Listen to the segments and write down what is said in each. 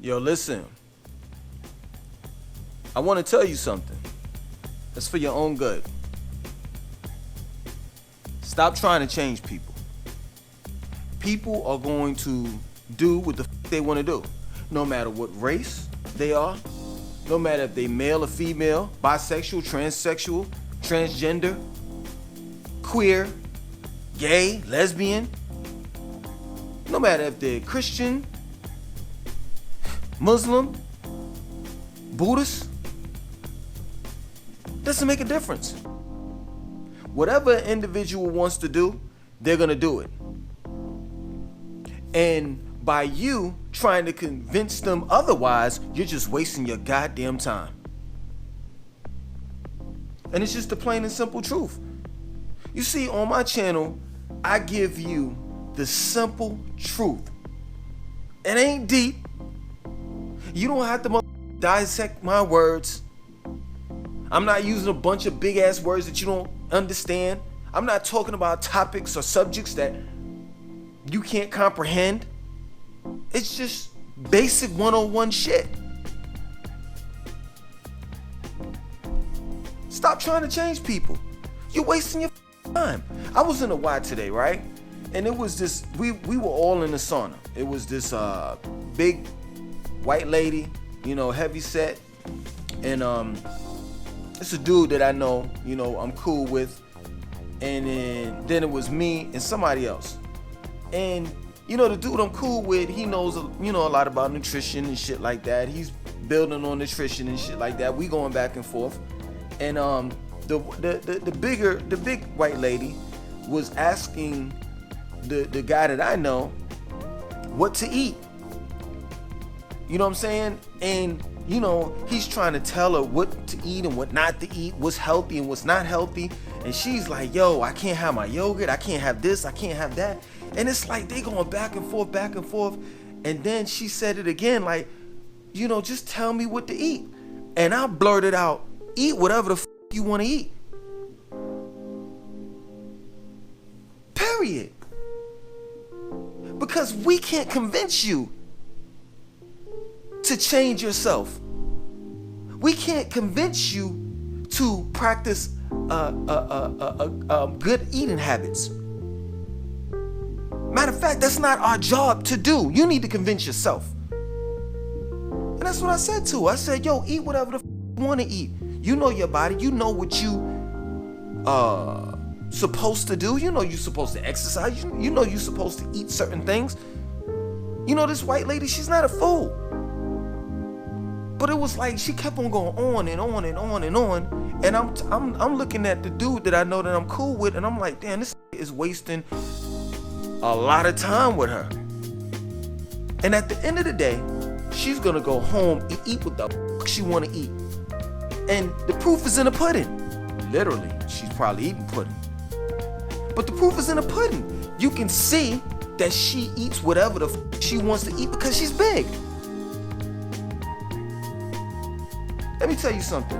Yo, listen. I want to tell you something. That's for your own good. Stop trying to change people. People are going to do what the they want to do. No matter what race they are. No matter if they male or female, bisexual, transsexual, transgender, queer, gay, lesbian. No matter if they're Christian, Muslim, Buddhist, doesn't make a difference. Whatever an individual wants to do, they're gonna do it. And by you trying to convince them otherwise, you're just wasting your goddamn time. And it's just the plain and simple truth. You see, on my channel, I give you the simple truth. It ain't deep. You don't have to dissect my words. I'm not using a bunch of big ass words that you don't understand. I'm not talking about topics or subjects that you can't comprehend. It's just basic 101 shit. Stop trying to change people. You're wasting your time. I was in a Y today, right? And it was this, we were all in the sauna. It was this big white lady, heavy set. And it's a dude that I know, I'm cool with. And then it was me and somebody else. And the dude I'm cool with, he knows a lot about nutrition and shit like that. He's building on nutrition and shit like that. We going back and forth. And the big white lady was asking the guy that I know what to eat. You know what I'm saying? And he's trying to tell her what to eat and what not to eat, what's healthy and what's not healthy. And she's like, yo, I can't have my yogurt, I can't have this, I can't have that. And it's like they going back and forth. And then she said it again, like, just tell me what to eat. And I blurted out, eat whatever the you want to eat. Period. Because we can't convince you to change yourself. We can't convince you to practice good eating habits. Matter of fact, that's not our job to do. You need to convince yourself. And that's what I said to her. I said, yo, eat whatever the you want to eat. You know your body. You know what you supposed to do. You know you're supposed to exercise. You know you're supposed to eat certain things. This white lady, she's not a fool. But it was like she kept on going on and on and on and on. And I'm looking at the dude that I know that I'm cool with, and I'm like, damn, this is wasting a lot of time with her. And at the end of the day, she's gonna go home and eat what the she wanna eat. And the proof is in the pudding. Literally, she's probably eating pudding. But the proof is in the pudding. You can see that she eats whatever the she wants to eat because she's big. Let me tell you something.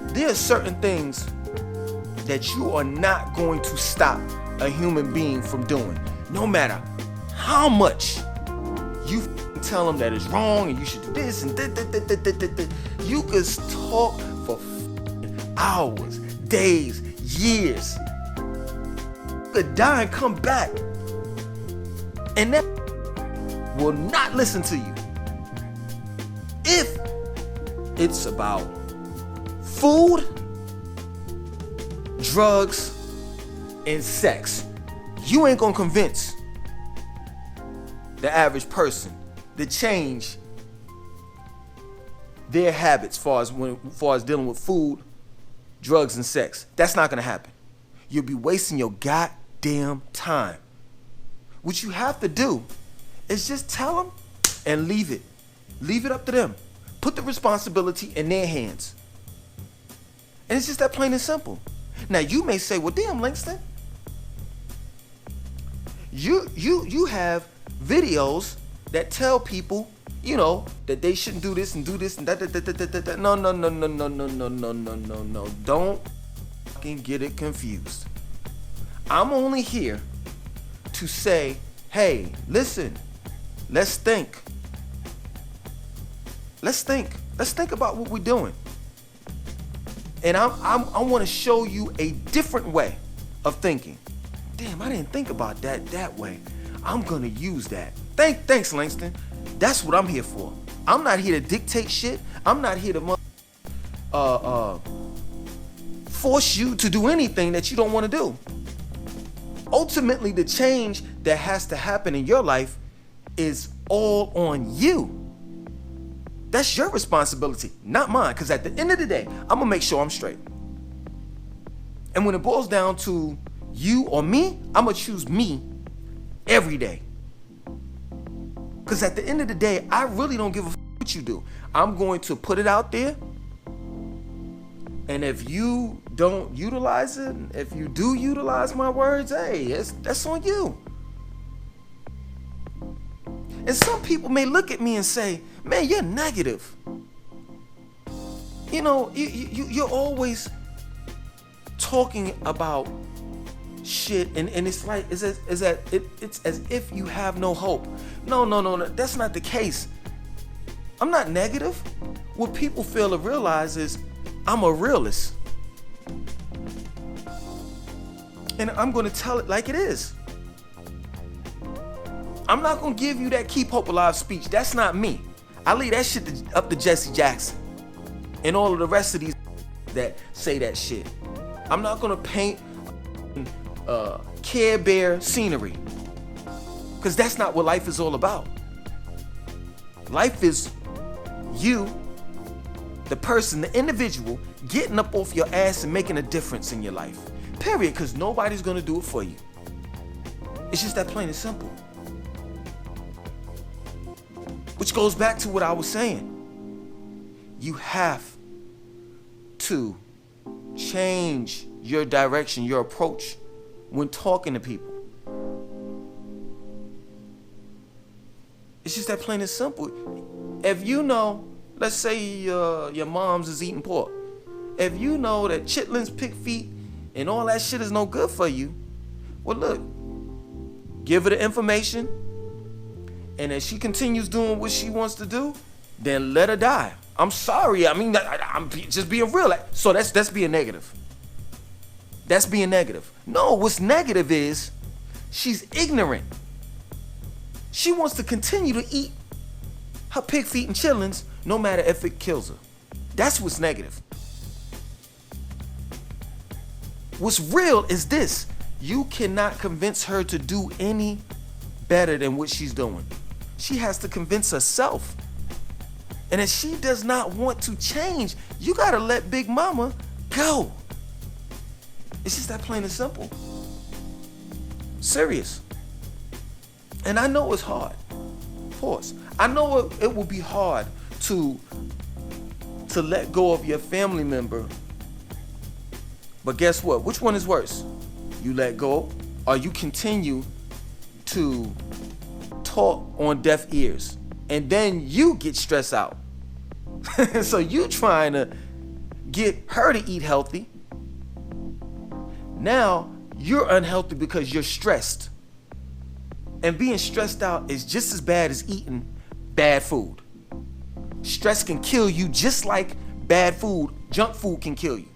There are certain things that you are not going to stop a human being from doing. No matter how much you tell them that it's wrong and you should do this and that. You could talk for hours, days, years. You could die and come back, and that will not listen to you. If it's about food, drugs, and sex, you ain't gonna convince the average person to change their habits as far as dealing with food, drugs, and sex. That's not gonna happen. You'll be wasting your goddamn time. What you have to do is just tell them and leave it. Leave it up to them. Put the responsibility in their hands. And it's just that plain and simple. Now you may say, well, damn, Langston, you have videos that tell people, that they shouldn't do this and do this and that. No. Don't fucking get it confused. I'm only here to say, hey, listen, let's think. Let's think. Let's think about what we're doing. And I want to show you a different way of thinking. Damn, I didn't think about that way. I'm gonna use that. Thanks, Langston. That's what I'm here for. I'm not here to dictate shit. I'm not here to force you to do anything that you don't want to do. Ultimately, the change that has to happen in your life is all on you. That's your responsibility, not mine. Because at the end of the day, I'm gonna make sure I'm straight. And when it boils down to you or me, I'm gonna choose me every day. Because at the end of the day, I really don't give a what you do. I'm going to put it out there. And if you don't utilize it, if you do utilize my words, hey, that's on you. And some people may look at me and say, man, you're negative. You know, you're always talking about shit, and it's like it's as if you have no hope. No, that's not the case. I'm not negative. What people fail to realize is I'm a realist. And I'm gonna tell it like it is. I'm not gonna give you that keep hope alive speech. That's not me. I leave that shit up to Jesse Jackson and all of the rest of these that say that shit. I'm not gonna paint Care Bear scenery, because that's not what life is all about. Life is you, the person, the individual, getting up off your ass and making a difference in your life. Period. Because nobody's gonna do it for you. It's just that plain and simple. Which goes back to what I was saying. You have to change your direction, your approach when talking to people. It's just that plain and simple. If you know, let's say your mom's is eating pork. If you know that chitlins, pig feet, and all that shit is no good for you, well, look, give her the information, and if she continues doing what she wants to do, then let her die. I'm sorry. I mean, I'm just being real. So that's being negative. That's being negative. No, what's negative is she's ignorant. She wants to continue to eat her pig feet and chitlins no matter if it kills her. That's what's negative. What's real is this. You cannot convince her to do any better than what she's doing. She has to convince herself. And if she does not want to change, you gotta let Big Mama go. It's just that plain and simple. Serious. And I know it's hard. Pause. I know it will be hard to let go of your family member. But guess what? Which one is worse? You let go, or you continue to talk on deaf ears, and then you get stressed out. So you trying to get her to eat healthy. Now you're unhealthy because you're stressed. And being stressed out is just as bad as eating bad food. Stress can kill you just like bad food, junk food can kill you.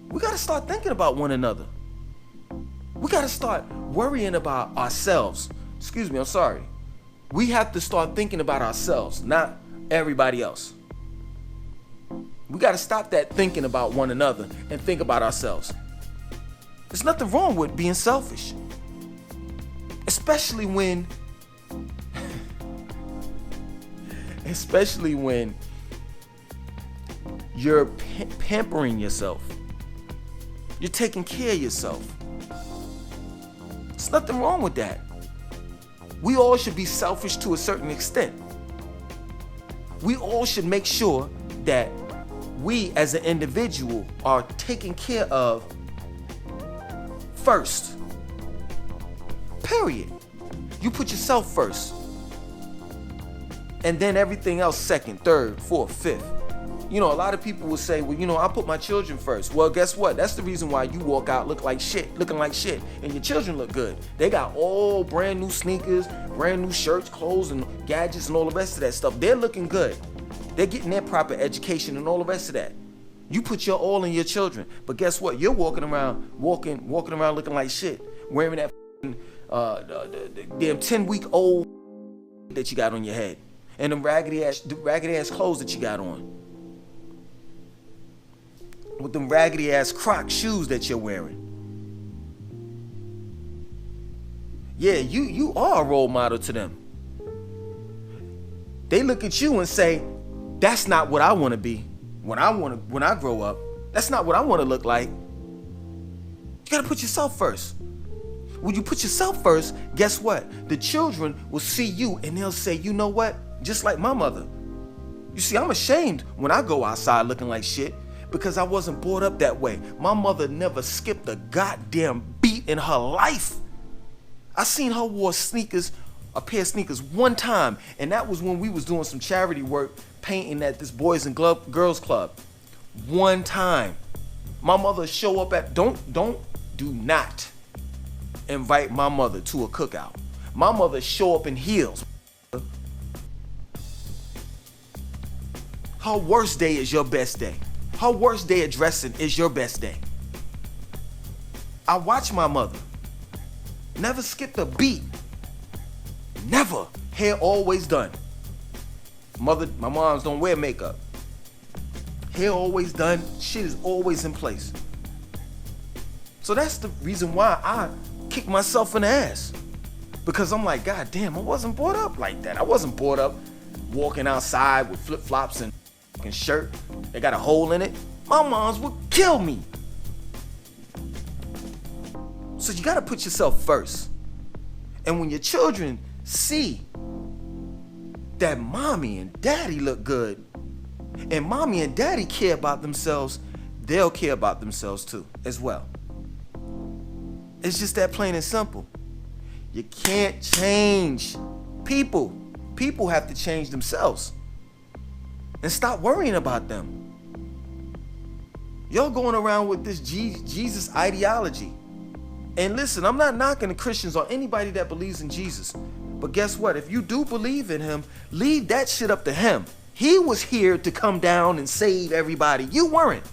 We gotta start thinking about one another. We gotta start worrying about ourselves. Excuse me, I'm sorry. We have to start thinking about ourselves, not everybody else. We gotta stop that thinking about one another and think about ourselves. There's nothing wrong with being selfish. Especially when you're pampering yourself. You're taking care of yourself. There's nothing wrong with that. We all should be selfish to a certain extent. We all should make sure that we as an individual are taken care of first. Period. You put yourself first. And then everything else second, third, fourth, fifth. You know, a lot of people will say, well, you know, I put my children first. Well, guess what? That's the reason why you walk out looking like shit, and your children look good. They got all brand new sneakers, brand new shirts, clothes, and gadgets, and all the rest of that stuff. They're looking good. They're getting their proper education and all the rest of that. You put your all in your children, but guess what? You're walking around looking like shit, wearing that the damn 10-week-old that you got on your head, and them raggedy ass clothes that you got on, with them raggedy ass Croc shoes that you're wearing. Yeah, you are a role model to them. They look at you and say, that's not what I want to be when I grow up. That's not what I want to look like. You gotta put yourself first. When you put yourself first, guess what? The children will see you and they'll say, you know what? Just like my mother. You see, I'm ashamed when I go outside looking like shit because I wasn't brought up that way. My mother never skipped a goddamn beat in her life. I seen her wear a pair of sneakers one time, and that was when we was doing some charity work painting at this Boys and Girls Club. One time. My mother show up at, do not invite my mother to a cookout. My mother show up in heels. Her worst day is your best day. Her worst day of dressing is your best day. I watch my mother. Never skipped a beat. Never. Hair always done. My moms don't wear makeup. Hair always done. Shit is always in place. So that's the reason why I kick myself in the ass. Because I'm like, God damn, I wasn't brought up like that. I wasn't brought up walking outside with flip-flops and fucking shirt that got a hole in it. My moms would kill me. So you gotta put yourself first. And when your children see that mommy and daddy look good, and mommy and daddy care about themselves, they'll care about themselves too, as well. It's just that plain and simple. You can't change people. People have to change themselves. And stop worrying about them. Y'all going around with this Jesus ideology. And listen, I'm not knocking the Christians or anybody that believes in Jesus. But guess what? If you do believe in him, leave that shit up to him. He was here to come down and save everybody. You weren't.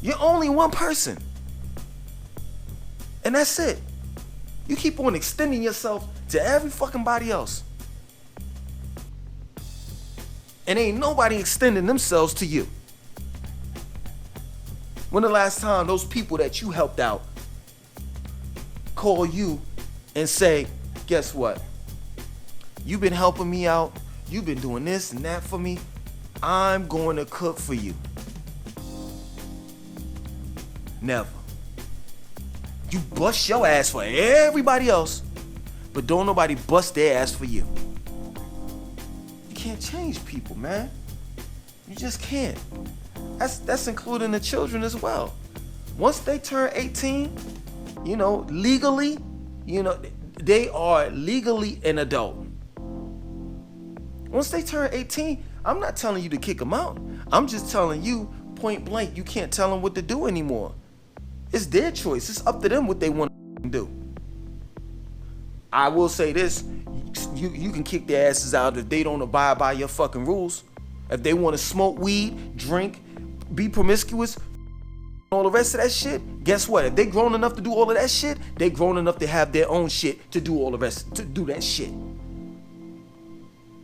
You're only one person. And that's it. You keep on extending yourself to every fucking body else. And ain't nobody extending themselves to you. When the last time those people that you helped out call you and say, guess what? You've been helping me out. You've been doing this and that for me. I'm going to cook for you. Never. You bust your ass for everybody else, but don't nobody bust their ass for you. You can't change people, man. You just can't. That's including the children as well. Once they turn 18, legally, they are legally an adult. Once they turn 18, I'm not telling you to kick them out. I'm just telling you point blank, you can't tell them what to do anymore. It's their choice. It's up to them what they want to do. I will say this, you can kick their asses out if they don't abide by your fucking rules. If they want to smoke weed, drink, be promiscuous, all the rest of that shit, guess what? If they grown enough to do all of that shit, they grown enough to have their own shit to do all the rest, to do that shit.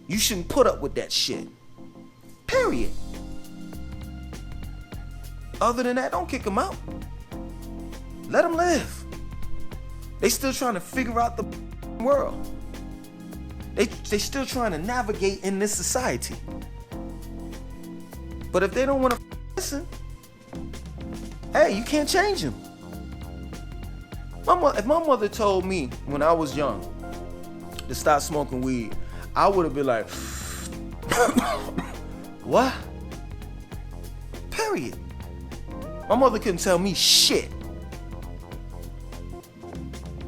You shouldn't put up with that shit. Period. Other than that, don't kick them out. Let them live. They still trying to figure out the world. They still trying to navigate in this society. But if they don't want to listen, hey, you can't change them. If my mother told me when I was young to stop smoking weed, I would have been like, what? Period. My mother couldn't tell me shit.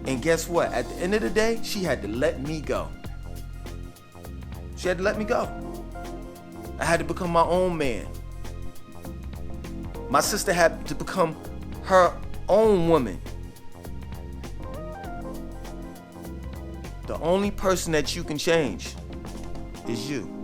And guess what? At the end of the day, she had to let me go. She had to let me go. I had to become my own man. My sister had to become her own woman. The only person that you can change is you.